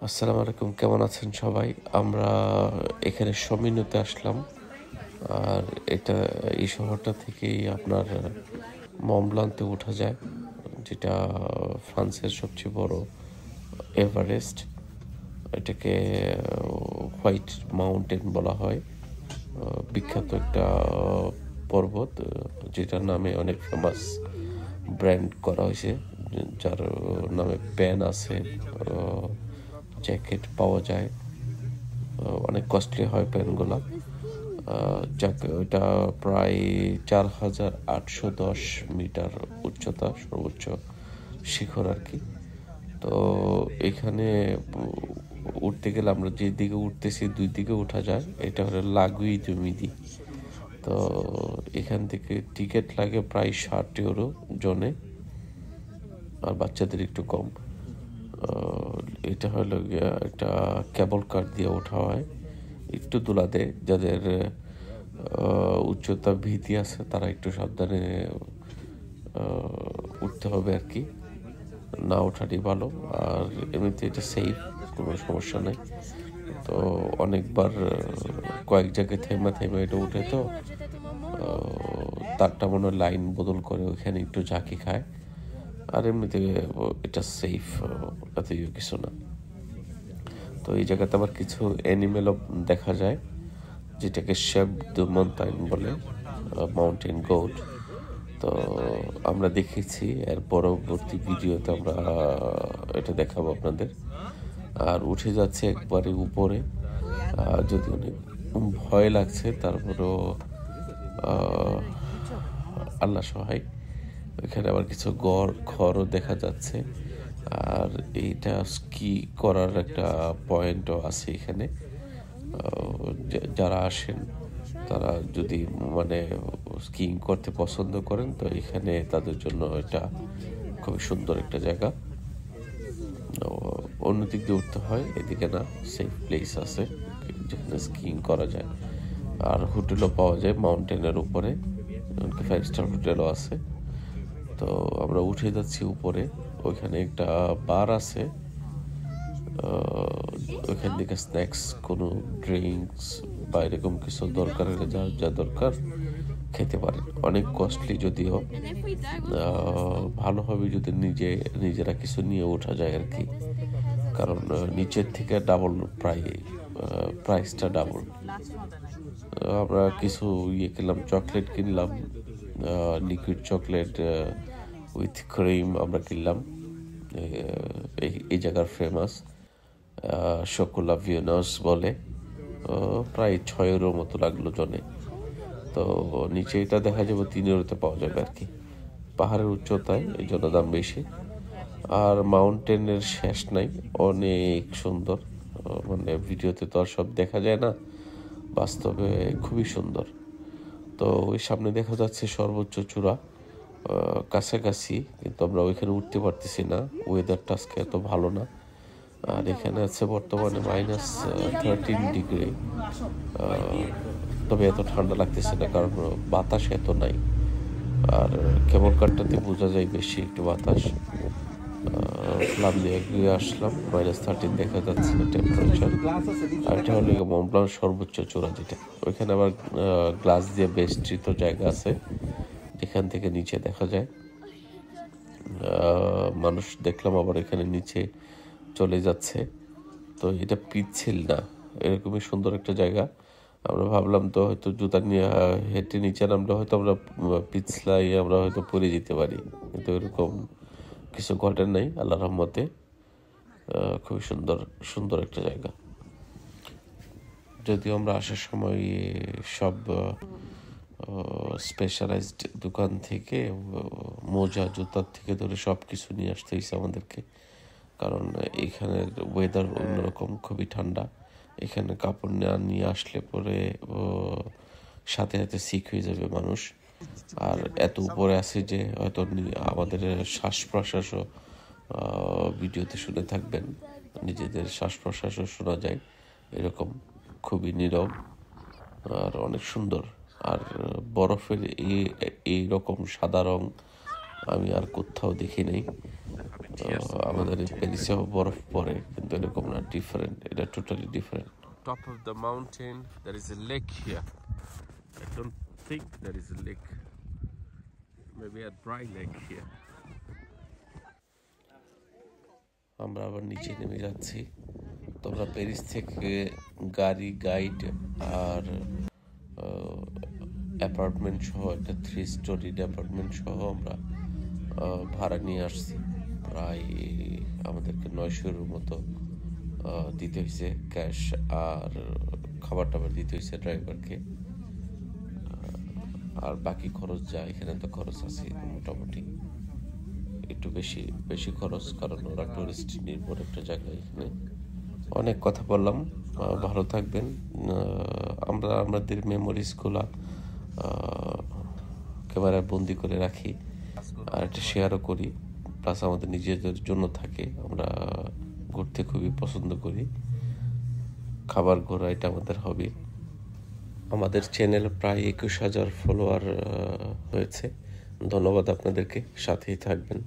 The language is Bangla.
আসসালামু আলাইকুম, কেমন আছেন সবাই? আমরা এখানে সমিনুতে আসলাম। আর এটা এই শহরটা থেকেই আপনার মমব্লানতে ওঠা যায়, যেটা ফ্রান্সের সবচেয়ে বড় এভারেস্ট। এটাকে হোয়াইট মাউন্টেন বলা হয়। বিখ্যাত একটা পর্বত, যেটার নামে অনেক ফেমাস ব্র্যান্ড করা হয়েছে, যার নামে প্যান আছে, জ্যাকেট পাওয়া যায়। অনেক কস্টলি হয় প্যানগুলা। যাক, ওইটা প্রায় 4810 মিটার উচ্চতা, সর্বোচ্চ শিখর আর কি। তো এখানে উঠতে গেলে আমরা যে দিকে উঠতেছি দুই দিকে উঠা যায়। এটা হলো লাগুই দুমিদি। তো এখান থেকে টিকিট লাগে প্রায় 60 ইউরো জনে, আর বাচ্চাদের একটু কম। এটা হলো গিয়া একটা কেবল কার দিয়ে ওঠা হয়, একটু দোলা দেয়। যাদের উচ্চতা ভীতি আছে তারা একটু সাবধানে উঠতে হবে আর কি, না ওঠাটি ভালো। আর এমনিতে এটা সেফ, কোনো সমস্যা নেই। তো অনেকবার কয়েক জায়গায় থেমা থেমে এটা উঠে, তো তারটা মনে লাইন বদল করে ওইখানে একটু ঝাঁকি খায়। আর এমনিতে এটা সেফ, এত কিছু না। তো এই জায়গাতে আবার কিছু অ্যানিমেলও দেখা যায়, যেটাকে শেপ দু মাউন্টেন বলে, মাউন্টেন গোট। তো আমরা দেখেছি, এর পরবর্তী ভিডিওতে আমরা এটা দেখাবো আপনাদের। আর উঠে যাচ্ছে একবারে উপরে, যদি অনেক ভয় লাগছে, তারপরেও আল্লাহ সহায়। এখানে আবার কিছু ঘরও দেখা যাচ্ছে। আর এইটা স্কি করার একটা পয়েন্টও আছে এখানে। যারা আসেন তারা যদি মানে স্কিইং করতে পছন্দ করেন, তো এখানে তাদের জন্য এটা খুবই সুন্দর একটা জায়গা। অন্যদিক দিয়ে উঠতে হয়, এদিকে না, সেফ প্লেস আছে যেখানে স্কিইং করা যায়। আর হোটেলও পাওয়া যায় মাউন্টেনের উপরে, 5 স্টার হোটেলও আছে। তো আমরা উঠে যাচ্ছি উপরে। ওইখানে একটা বার আছে, ওইখান থেকে স্ন্যাক্স, কোনো ড্রিঙ্কস বা এরকম কিছু দরকার হলে যা যা দরকার খেতে পারেন। অনেক কস্টলি যদিও, ভালো হবে যদি নিজেরা কিছু নিয়ে ওঠা যায় আর কি। কারণ নিচের থেকে ডাবল, প্রাইসটা ডাবল। আমরা কিছু কিনলাম, চকলেট কিনলাম, লিকুইড চকলেট উইথ ক্রিম আমরা কিনলাম। এই জায়গার ফেমাস শোকোলা ভিয়েনস বলে। প্রায় 6 ইউরোর মতো লাগলো জনে। তো নিচে এটা দেখা যাবে 3 ইউরোতে পাওয়া যাবে আর কি। পাহাড়ের উচ্চতায়, এই জন্য দাম বেশি। আর মাউন্টেনের শেষ নাই, অনেক সুন্দর। মানে ভিডিওতে তো আর সব দেখা যায় না, বাস্তবে খুবই সুন্দর। তো ওই সামনে দেখা যাচ্ছে সর্বোচ্চ চূড়া, কাছাকাছি, কিন্তু আমরা ওইখানে উঠতে পারতেছি না, ওয়েদারটা আজকে এত ভালো না। আর এখানে আছে বর্তমানে -13 ডিগ্রি। তবে এত ঠান্ডা লাগতেছে না, কারণ বাতাস এত নাই। আর কেবল কারটাতে বোঝা যায় বেশি একটু বাতাস। দিয়ে এগিয়ে আসলাম, -13 দেখা যাচ্ছে টেম্পারেচার। আর এটা হলো মন্টব্লান সর্বোচ্চ চূড়া যেটা। ওইখানে আবার গ্লাস দিয়ে বেষ্টিত জায়গা আছে, এখান থেকে নিচে দেখা যায়। মানুষ দেখলাম আবার এখানে নিচে চলে যাচ্ছে। তো এটা পিচ্ছিল না, এরকমই সুন্দর একটা জায়গা। আমরা ভাবলাম তো হয়তো জুতা নিয়ে হেঁটে নিচে নামলে হয়তো আমরা পিছলাই আমরা হয়তো পড়ে যেতে পারি, কিন্তু এরকম কিছু ঘটে নাই আল্লাহর রহমতে। খুবই সুন্দর সুন্দর একটা জায়গা। যদিও আমরা আসার সময় সব স্পেশালাইজড দোকান থেকে মোজা জুতার থেকে ধরে সব কিছু নিয়ে আসতে হয়েছে আমাদেরকে, কারণ এখানের ওয়েদার অন্যরকম, খুবই ঠান্ডা। এখানে কাপড় না নিয়ে আসলে পরে সাথে সাথে সিক হয়ে যাবে মানুষ। আর এত উপরে আছে যে হয়তো আমাদের শ্বাস প্রশ্বাসও ভিডিওতে শুনে থাকবেন, নিজেদের শ্বাস প্রশ্বাসও শোনা যায় এরকম, খুবই নীরব আর অনেক সুন্দর। আর বরফের এই রকম সাদা রং আমি আর কোথাও দেখি নাই। আমাদের প্যারিসেও বরফ পড়ে, কিন্তু এরকম না, ডিফারেন্ট, এটা totally different. Top of the mountain there is a lake here. I don't think there is a lake, maybe a dry lake here. আমরা আবার নিচে নেমে যাচ্ছি। তোমরা প্যারিস থেকে গাড়ি, গাইড আর অ্যাপার্টমেন্ট সহ একটা 3 স্টোরিড অ্যাপার্টমেন্ট সহ আমরা ভাড়া নিয়ে আসছি। প্রায় আমাদেরকে 900 মতো দিতে হয়েছে ক্যাশ, আর খাবার টাবার দিতে হয়েছে ড্রাইভারকে। আর বাকি খরচ যা, এখানে তো খরচ আছে মোটামুটি একটু বেশি খরচ, কারণ ওরা টুরিস্ট নির্ভর একটা জায়গা। এখানে অনেক কথা বললাম, ভালো থাকবেন। আমরা আমাদের মেমোরিজগুলো ক্যামেরায় বন্দি করে রাখি আর একটা শেয়ারও করি, প্লাস আমাদের নিজেদের জন্য থাকে। আমরা ঘুরতে খুবই পছন্দ করি, খাবার ঘোরা এটা আমাদের হবি। আমাদের চ্যানেল প্রায় 21,000 ফলোয়ার হয়েছে। ধন্যবাদ আপনাদেরকে, সাথেই থাকবেন।